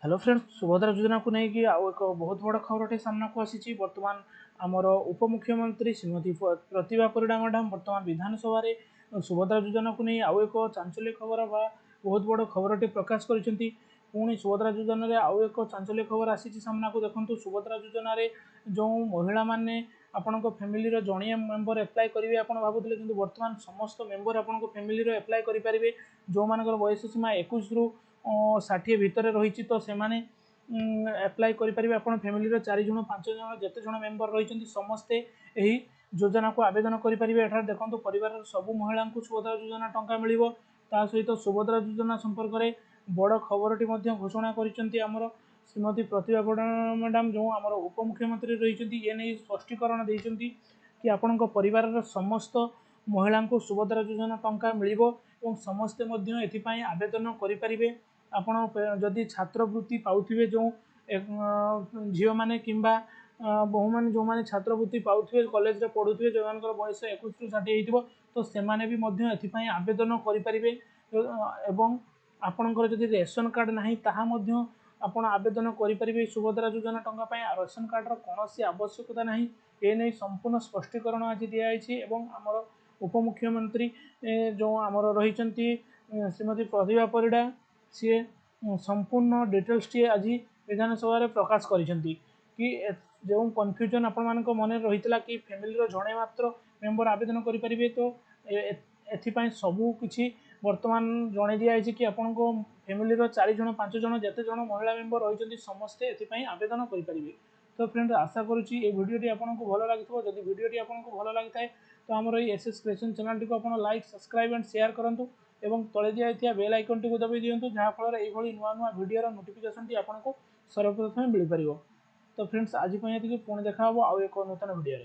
Hello friends, Subhadra योजना को लेकिन आउ एक बहुत बड़ खबर सामना को आसी। बर्तमान आमर उपमुख्यमंत्री श्रीमती प्रतिभा परिड़ा मैडम बर्तमान विधानसभा रे सुभद्रा योजना को नहीं आउ एक चांचल्य खबर बा बहुत बड़ खबर प्रकाश कर पुणी सुभद्रा योजना रे आउ एक चांचल्य खबर आसी सामना को। देखो सुभद्रा योजना रे जो महिला माने आपण फैमिली जड़िए मेंबर एप्लाय करेंगे आप भावुले कि बर्तमान समस्त मेंबर आपण फैमिली एप्लाय करेंगे जो मान बयस सीमा 21 रु 60 भितर रही तो से एप्लाय करेंगे। आप फैमिली 4 जन 5 जन जिते जन मेंबर रही समस्ते यही योजना को आवेदन करेंगे। एठार देखो परिवार सबू महिला को सुभद्रा योजना टंका मिल सहित सुभद्रा योजना संपर्क में बड़ खबर घोषणा कर श्रीमती प्रतिभा परिड़ा मैडम जो आम उपमुख्यमंत्री रही ये नहीं स्पष्टीकरण देती कि आपण परिवार समस्त महिला को सुभद्रा योजना टंका मिल समस्ते एथपाई आवेदन करेंगे। आपण जदि छात्रवृत्ति पाउथिबे जो झील मैंने कि बहु मैंने जो मैंने छात्रवृत्ति पाउथिबे कॉलेज रे पढ़ुथिबे जो मान बयस 21 रु 60 होइतिबो तो सेमाने भी मध्य एथपाई आवेदन करेंगे। एवं आपणकर जदि रेशन कार्ड नहीं ताहा मध्य आपण आवेदन करेंगे सुभद्रा योजना टंका पाई। रेशन कार्ड कौन आवश्यकता नहीं ये नहीं संपूर्ण स्पष्टीकरण आज दिखाई। आमर उपमुख्यमंत्री जो आमर रही श्रीमती प्रतिभा परिड़ा सी संपूर्ण डिटेल्स टी आज विधानसभा प्रकाश करिसेंती कि जो कन्फ्यूजन आपण मानक मन रही कि फैमिली जड़े मात्र मेंबर आवेदन करेंगे तो एथिपाई सबू किछि वर्तमान जणे दिखाई कि आपण फैमिली 4 जन 5 जन जिते जन महिला मेंबर रही समस्ते एथिपाई आवेदन करेंगे। तो फ्रेंड आशा करुच्ची ये वीडियोटी आपको भल लगी जब वीडियोटी आपको भल लगी है तो आमर ये एसएस क्रिएशन चैनल टी को लाइक सब्सक्राइब एंड शेयर करूँ एवं तले दिखाई बेल आइकन टी दबाई दिंतु जहाँफल ये नुआ नुआ वीडियो नोटिफिकेशन टी आपको सर्वप्रथम मिल पार। तो फ्रेंड्स आज पुणी देखा आउ एक नूतन वीडियो।